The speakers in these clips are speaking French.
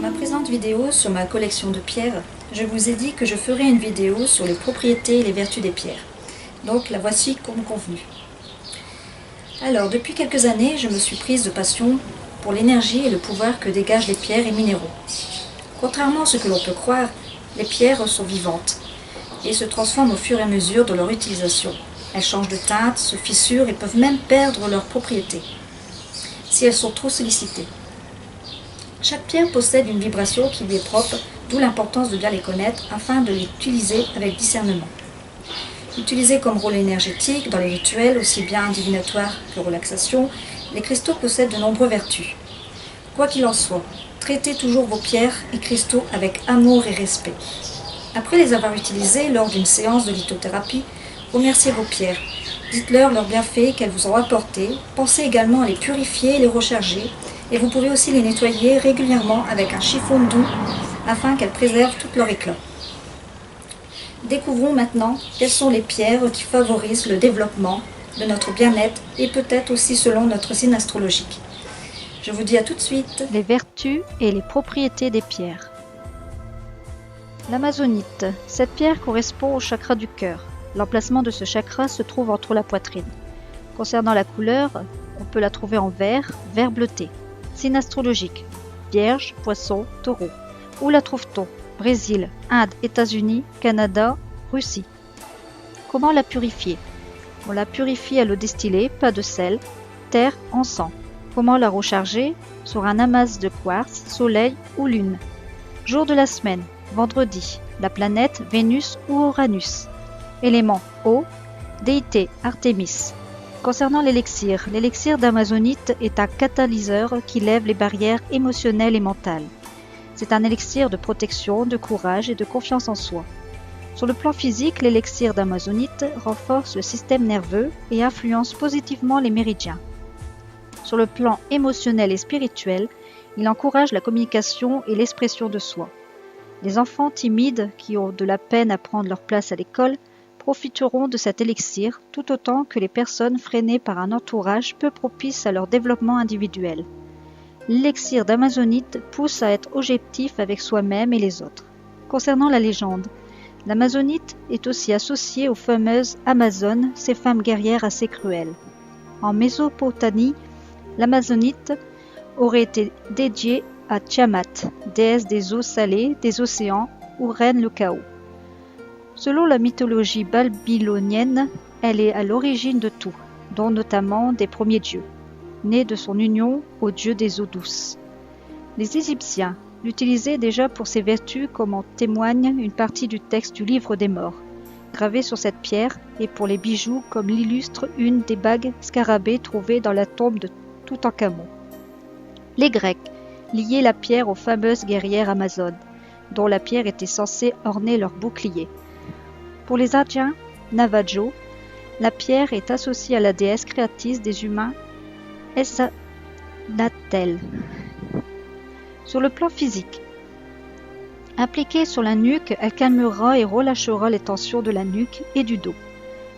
ma présente vidéo sur ma collection de pierres, je vous ai dit que je ferai une vidéo sur les propriétés et les vertus des pierres. Donc la voici comme convenu. Alors, depuis quelques années, je me suis prise de passion pour l'énergie et le pouvoir que dégagent les pierres et minéraux. Contrairement à ce que l'on peut croire, les pierres sont vivantes et se transforment au fur et à mesure de leur utilisation. Elles changent de teinte, se fissurent et peuvent même perdre leurs propriétés si elles sont trop sollicitées. Chaque pierre possède une vibration qui lui est propre, d'où l'importance de bien les connaître afin de les utiliser avec discernement. Utilisés comme rôle énergétique dans les rituels, aussi bien divinatoires que relaxation, les cristaux possèdent de nombreuses vertus. Quoi qu'il en soit, traitez toujours vos pierres et cristaux avec amour et respect. Après les avoir utilisés lors d'une séance de lithothérapie, remerciez vos pierres. Dites-leur leurs bienfaits qu'elles vous ont apportés. Pensez également à les purifier et les recharger. Et vous pouvez aussi les nettoyer régulièrement avec un chiffon doux afin qu'elles préservent tout leur éclat. Découvrons maintenant quelles sont les pierres qui favorisent le développement de notre bien-être et peut-être aussi selon notre signe astrologique. Je vous dis à tout de suite. Les vertus et les propriétés des pierres. L'amazonite. Cette pierre correspond au chakra du cœur. L'emplacement de ce chakra se trouve entre la poitrine. Concernant la couleur, on peut la trouver en vert bleuté. Signe astrologique, Vierge, Poisson, Taureau. Où la trouve-t-on? Brésil, Inde, États-Unis, Canada, Russie. Comment la purifier? On la purifie à l'eau distillée, pas de sel, terre, encens. Comment la recharger? Sur un amas de quartz, soleil ou lune. Jour de la semaine, vendredi. La planète, Vénus ou Uranus. Élément, eau. Déité, Artémis. Concernant l'élixir d'amazonite est un catalyseur qui lève les barrières émotionnelles et mentales. C'est un élixir de protection, de courage et de confiance en soi. Sur le plan physique, l'élixir d'amazonite renforce le système nerveux et influence positivement les méridiens. Sur le plan émotionnel et spirituel, il encourage la communication et l'expression de soi. Les enfants timides qui ont de la peine à prendre leur place à l'école profiteront de cet élixir tout autant que les personnes freinées par un entourage peu propice à leur développement individuel. L'élixir d'amazonite pousse à être objectif avec soi-même et les autres. Concernant la légende, l'amazonite est aussi associée aux fameuses Amazones, ces femmes guerrières assez cruelles. En Mésopotamie, l'amazonite aurait été dédiée à Tiamat, déesse des eaux salées, des océans, où règne le chaos. Selon la mythologie babylonienne, elle est à l'origine de tout, dont notamment des premiers dieux, nés de son union au dieu des eaux douces. Les Égyptiens l'utilisaient déjà pour ses vertus comme en témoigne une partie du texte du livre des morts, gravé sur cette pierre, et pour les bijoux comme l'illustre une des bagues scarabées trouvées dans la tombe de Toutankhamon. Les Grecs liaient la pierre aux fameuses guerrières amazones, dont la pierre était censée orner leur bouclier. Pour les Indiens Navajo, la pierre est associée à la déesse créatrice des humains Esatlatl. Sur le plan physique, appliquée sur la nuque, elle calmera et relâchera les tensions de la nuque et du dos.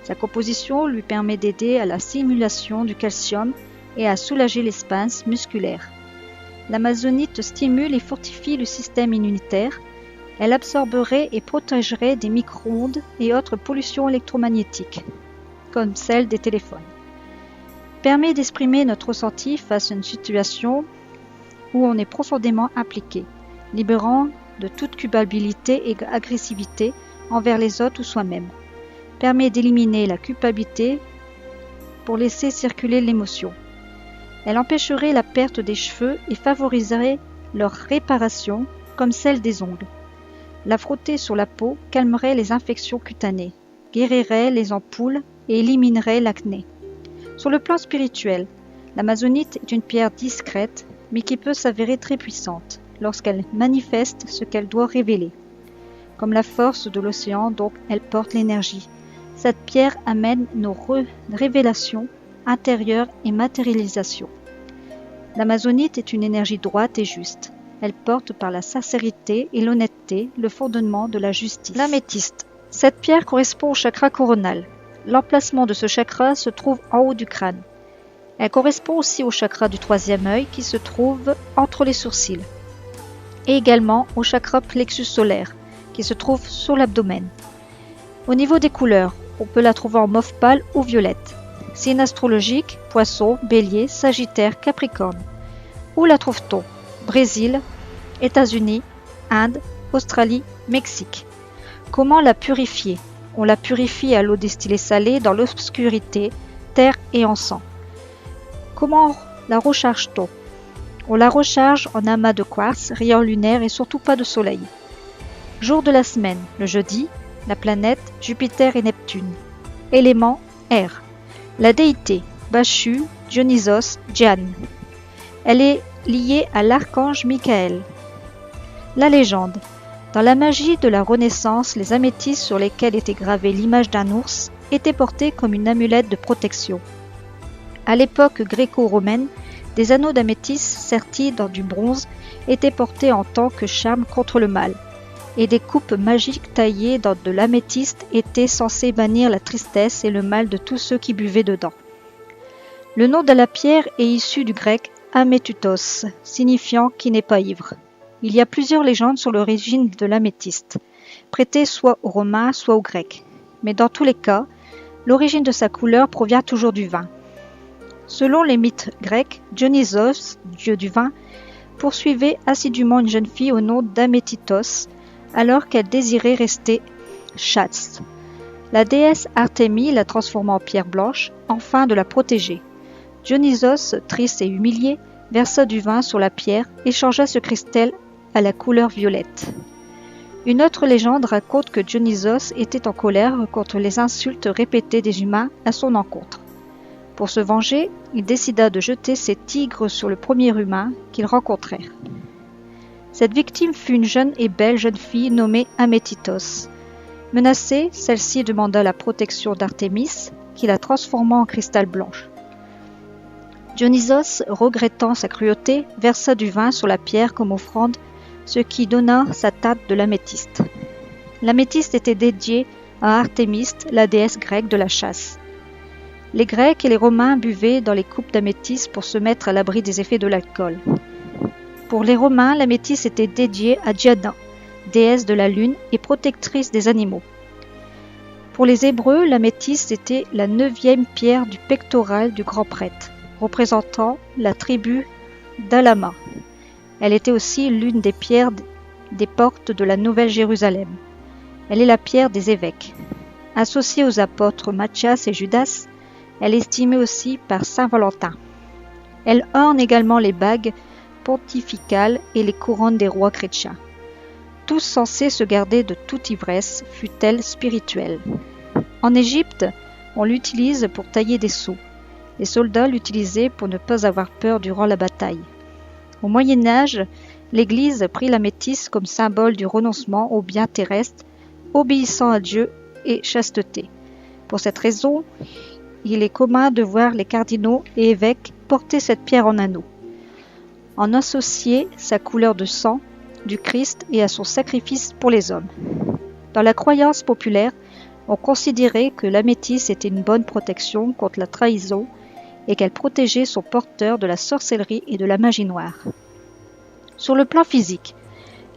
Sa composition lui permet d'aider à la simulation du calcium et à soulager les spasmes musculaires. L'amazonite stimule et fortifie le système immunitaire. Elle absorberait et protégerait des micro-ondes et autres pollutions électromagnétiques, comme celle des téléphones. Permet d'exprimer notre ressenti face à une situation où on est profondément impliqué, libérant de toute culpabilité et agressivité envers les autres ou soi-même. Permet d'éliminer la culpabilité pour laisser circuler l'émotion. Elle empêcherait la perte des cheveux et favoriserait leur réparation, comme celle des ongles. La frotter sur la peau calmerait les infections cutanées, guérirait les ampoules et éliminerait l'acné. Sur le plan spirituel, l'amazonite est une pierre discrète, mais qui peut s'avérer très puissante lorsqu'elle manifeste ce qu'elle doit révéler. Comme la force de l'océan, donc, elle porte l'énergie. Cette pierre amène nos révélations intérieures et matérialisation. L'amazonite est une énergie droite et juste. Elle porte par la sincérité et l'honnêteté le fondement de la justice. L'améthyste. Cette pierre correspond au chakra coronal. L'emplacement de ce chakra se trouve en haut du crâne. Elle correspond aussi au chakra du troisième œil qui se trouve entre les sourcils. et également au chakra plexus solaire qui se trouve sur l'abdomen. Au niveau des couleurs, on peut la trouver en mauve pâle ou violette. Signe astrologique, Poisson, Bélier, Sagittaire, Capricorne. Où la trouve-t-on? Brésil, États-Unis, Inde, Australie, Mexique. Comment la purifier? On la purifie à l'eau distillée salée dans l'obscurité, terre et encens. Comment la recharge-t-on? On la recharge en amas de quartz, rayons lunaires et surtout pas de soleil. Jour de la semaine, le jeudi, la planète, Jupiter et Neptune. Élément, air. La déité, Bashu, Dionysos, Diane. Elle est liée à l'archange Michael. La légende. Dans la magie de la Renaissance, les améthystes sur lesquels était gravée l'image d'un ours étaient portés comme une amulette de protection. À l'époque gréco-romaine, des anneaux d'améthyste sertis dans du bronze étaient portés en tant que charme contre le mal, et des coupes magiques taillées dans de l'améthyste étaient censées bannir la tristesse et le mal de tous ceux qui buvaient dedans. Le nom de la pierre est issu du grec amétutos, signifiant qui n'est pas ivre. Il y a plusieurs légendes sur l'origine de l'améthyste, prêtée soit aux Romains, soit aux Grecs. Mais dans tous les cas, l'origine de sa couleur provient toujours du vin. Selon les mythes grecs, Dionysos, dieu du vin, poursuivait assidûment une jeune fille au nom d'Amétitos, alors qu'elle désirait rester chaste. La déesse Artémis la transforma en pierre blanche, afin de la protéger. Dionysos, triste et humilié, versa du vin sur la pierre et changea ce cristal à la couleur violette. Une autre légende raconte que Dionysos était en colère contre les insultes répétées des humains à son encontre. Pour se venger, il décida de jeter ses tigres sur le premier humain qu'ils rencontrèrent. Cette victime fut une jeune et belle jeune fille nommée Amétitos. Menacée, celle-ci demanda la protection d'Artémis, qui la transforma en cristal blanche. Dionysos, regrettant sa cruauté, versa du vin sur la pierre comme offrande, ce qui donna sa table de l'améthyste. L'améthyste était dédiée à Artémis, la déesse grecque de la chasse. Les Grecs et les Romains buvaient dans les coupes d'améthyste pour se mettre à l'abri des effets de l'alcool. Pour les Romains, l'améthyste était dédiée à Diana, déesse de la lune et protectrice des animaux. Pour les Hébreux, l'améthyste était la 9e pierre du pectoral du grand prêtre, représentant la tribu d'Alama. Elle était aussi l'une des pierres des portes de la Nouvelle Jérusalem. Elle est la pierre des évêques. Associée aux apôtres Matthias et Judas, elle est estimée aussi par saint Valentin. Elle orne également les bagues pontificales et les couronnes des rois chrétiens. Tous censés se garder de toute ivresse, fût-elle spirituelle. En Égypte, on l'utilise pour tailler des seaux. Les soldats l'utilisaient pour ne pas avoir peur durant la bataille. Au Moyen Âge, l'Église prit l'améthyste comme symbole du renoncement aux biens terrestres, obéissant à Dieu et chasteté. Pour cette raison, il est commun de voir les cardinaux et évêques porter cette pierre en anneau. En associer sa couleur de sang du Christ et à son sacrifice pour les hommes. Dans la croyance populaire, on considérait que l'améthyste était une bonne protection contre la trahison et qu'elle protégeait son porteur de la sorcellerie et de la magie noire. Sur le plan physique,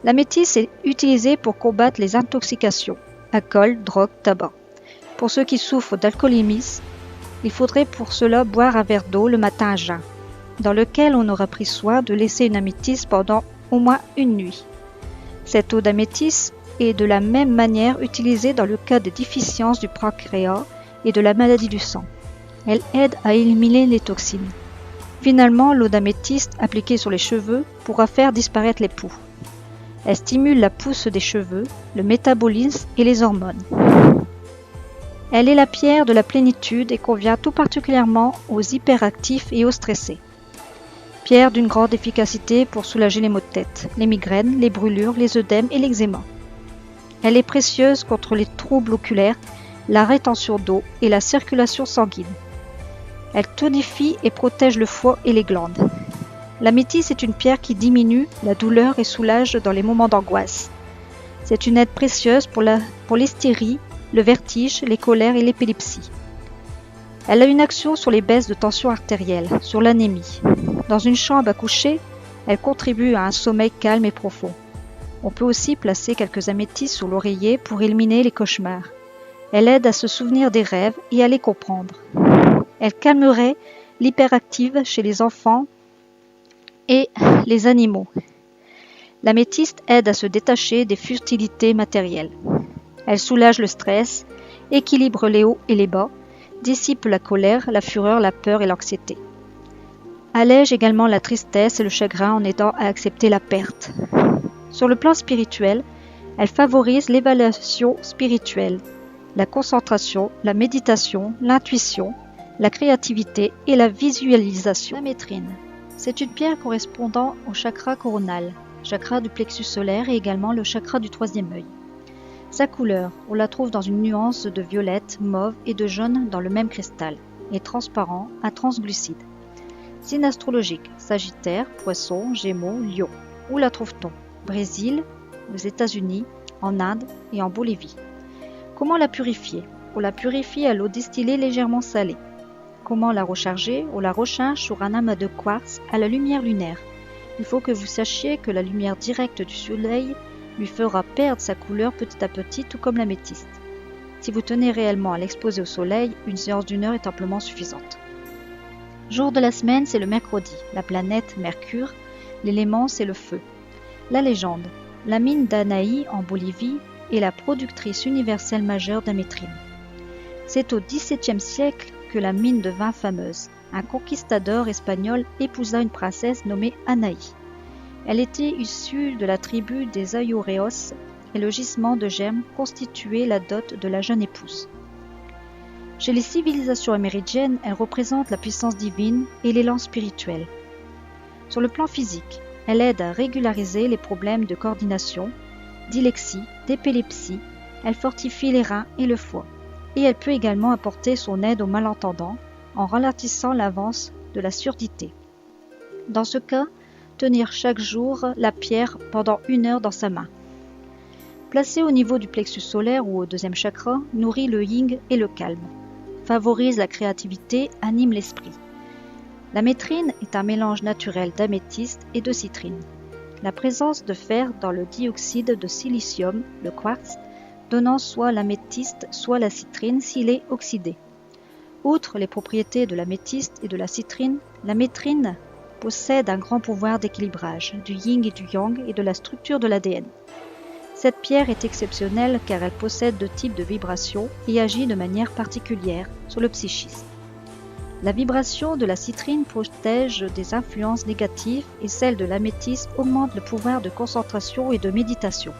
l'améthyste est utilisée pour combattre les intoxications, alcool, drogue, tabac. Pour ceux qui souffrent d'alcoolémie, il faudrait pour cela boire un verre d'eau le matin à jeun, dans lequel on aura pris soin de laisser une améthyste pendant au moins une nuit. Cette eau d'améthyste est de la même manière utilisée dans le cas des déficiences du pancréas et de la maladie du sang. Elle aide à éliminer les toxines. Finalement, l'eau d'améthyste appliquée sur les cheveux pourra faire disparaître les poux. Elle stimule la pousse des cheveux, le métabolisme et les hormones. Elle est la pierre de la plénitude et convient tout particulièrement aux hyperactifs et aux stressés. Pierre d'une grande efficacité pour soulager les maux de tête, les migraines, les brûlures, les œdèmes et l'eczéma. Elle est précieuse contre les troubles oculaires, la rétention d'eau et la circulation sanguine. Elle tonifie et protège le foie et les glandes. L'améthyste est une pierre qui diminue la douleur et soulage dans les moments d'angoisse. C'est une aide précieuse pour l'hystérie, le vertige, les colères et l'épilepsie. Elle a une action sur les baisses de tension artérielle, sur l'anémie. Dans une chambre à coucher, Elle contribue à un sommeil calme et profond. On peut aussi placer quelques améthystes sous l'oreiller pour éliminer les cauchemars. Elle aide à se souvenir des rêves et à les comprendre. Elle calmerait l'hyperactive chez les enfants et les animaux. L'améthyste aide à se détacher des futilités matérielles. Elle soulage le stress, équilibre les hauts et les bas, dissipe la colère, la fureur, la peur et l'anxiété. Allège également la tristesse et le chagrin en aidant à accepter la perte. Sur le plan spirituel, elle favorise l'évaluation spirituelle, la concentration, la méditation, l'intuition, la créativité et la visualisation. La métrine, c'est une pierre correspondant au chakra coronal, chakra du plexus solaire et également le chakra du troisième œil. Sa couleur, on la trouve dans une nuance de violette, mauve et de jaune dans le même cristal, et transparent à translucide. Signe astrologique, Sagittaire, Poisson, Gémeaux, Lion. Où la trouve-t-on? Brésil, aux États-Unis, en Inde et en Bolivie. Comment la purifier? On la purifie à l'eau distillée légèrement salée. Comment la recharger? On la recharge sur un amas de quartz à la lumière lunaire. Il faut que vous sachiez que la lumière directe du soleil lui fera perdre sa couleur petit à petit, tout comme l'améthyste. Si vous tenez réellement à l'exposer au soleil, une séance d'1 heure est amplement suffisante. Jour de la semaine, c'est le mercredi. La planète Mercure. L'élément, c'est le feu. La légende. La mine d'Anaï en Bolivie est la productrice universelle majeure d'amétrine. C'est au XVIIe siècle que la mine devint fameuse. Un conquistador espagnol épousa une princesse nommée Anaï. Elle était issue de la tribu des Ayoreos et le gisement de gemmes constituait la dot de la jeune épouse. Chez les civilisations amérindiennes, elle représente la puissance divine et l'élan spirituel. Sur le plan physique, elle aide à régulariser les problèmes de coordination, d'ylexie, d'épilepsie, elle fortifie les reins et le foie, et elle peut également apporter son aide aux malentendants en ralentissant l'avance de la surdité. Dans ce cas, tenir chaque jour la pierre pendant 1 heure dans sa main. Placée au niveau du plexus solaire ou au deuxième chakra, nourrit le yin et le calme, favorise la créativité, anime l'esprit. La métrine est un mélange naturel d'améthyste et de citrine. La présence de fer dans le dioxyde de silicium, le quartz, donnant soit l'améthyste soit la citrine s'il est oxydé. Outre les propriétés de l'améthyste et de la citrine, la métrine possède un grand pouvoir d'équilibrage du yin et du yang et de la structure de l'ADN. Cette pierre est exceptionnelle car elle possède 2 types de vibrations et agit de manière particulière sur le psychisme. La vibration de la citrine protège des influences négatives et celle de l'améthyste augmente le pouvoir de concentration et de méditation.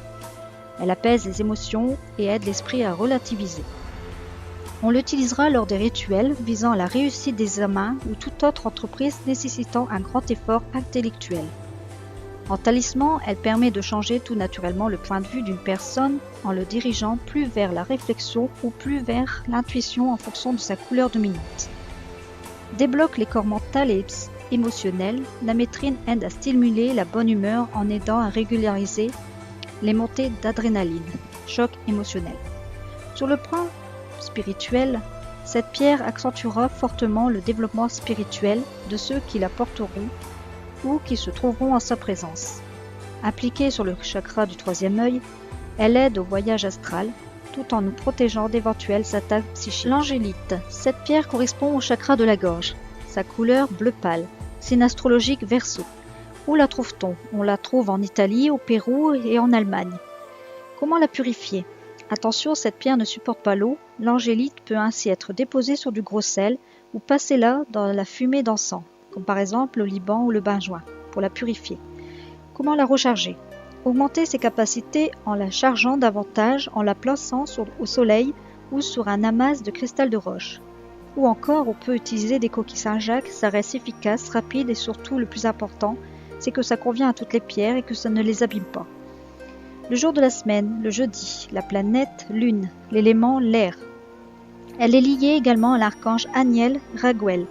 Elle apaise les émotions et aide l'esprit à relativiser. On l'utilisera lors des rituels visant à la réussite des examens ou toute autre entreprise nécessitant un grand effort intellectuel. En talisman, elle permet de changer tout naturellement le point de vue d'une personne en le dirigeant plus vers la réflexion ou plus vers l'intuition en fonction de sa couleur dominante. Débloque les corps mental et émotionnel, la métrine aide à stimuler la bonne humeur en aidant à régulariser les montées d'adrénaline, choc émotionnel. Sur le plan spirituel, cette pierre accentuera fortement le développement spirituel de ceux qui la porteront ou qui se trouveront en sa présence. Appliquée sur le chakra du troisième œil, elle aide au voyage astral tout en nous protégeant d'éventuelles attaques psychiques. L'angélite. Cette pierre correspond au chakra de la gorge. Sa couleur bleu pâle. Signe astrologique Verseau. Où la trouve-t-on? On la trouve en Italie, au Pérou et en Allemagne. Comment la purifier? Attention, cette pierre ne supporte pas l'eau. L'angélite peut ainsi être déposée sur du gros sel ou passée là dans la fumée d'encens, comme par exemple le Liban ou le benjoin, pour la purifier. Comment la recharger? Augmenter ses capacités en la chargeant davantage en la plaçant au soleil ou sur un amas de cristal de roche. Ou encore, on peut utiliser des coquilles Saint-Jacques, ça reste efficace, rapide et surtout le plus important, c'est que ça convient à toutes les pierres et que ça ne les abîme pas. Le jour de la semaine, le jeudi, la planète Lune, l'élément l'air. Elle est liée également à l'archange Aniel Raguel.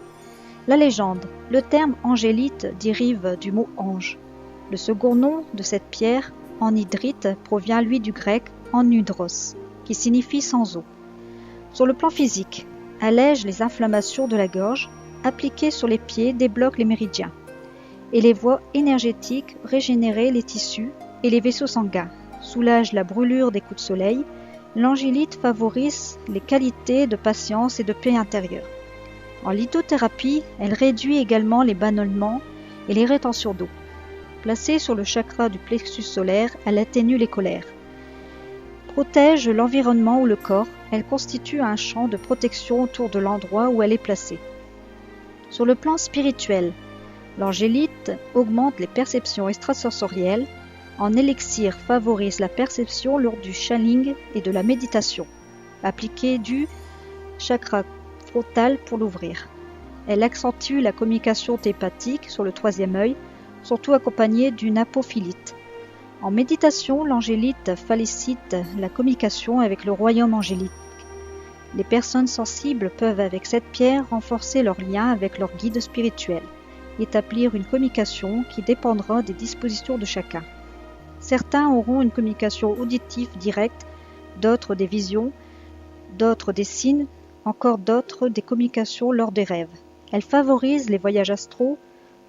La légende, le terme angélite dérive du mot ange. Le second nom de cette pierre, anhydrite, provient lui du grec anhydros, qui signifie sans eau. Sur le plan physique, allège les inflammations de la gorge, appliquée sur les pieds débloque les méridiens. et les voies énergétiques régénérer les tissus et les vaisseaux sanguins, soulage la brûlure des coups de soleil. L'angélite favorise les qualités de patience et de paix intérieure. En lithothérapie, elle réduit également les ballonnements et les rétentions d'eau. Placée sur le chakra du plexus solaire, elle atténue les colères. Protège l'environnement ou le corps, elle constitue un champ de protection autour de l'endroit où elle est placée. Sur le plan spirituel, l'angélite augmente les perceptions extrasensorielles. En élixir favorise la perception lors du channeling et de la méditation. Appliquée du chakra frontal pour l'ouvrir. Elle accentue la communication télépathique sur le troisième œil, surtout accompagnée d'une apophylite. En méditation, l'angélite facilite la communication avec le royaume angélique. Les personnes sensibles peuvent avec cette pierre renforcer leur lien avec leur guide spirituel, établir une communication qui dépendra des dispositions de chacun. Certains auront une communication auditive directe, d'autres des visions, d'autres des signes, encore d'autres des communications lors des rêves. Elle favorise les voyages astraux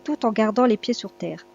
tout en gardant les pieds sur terre.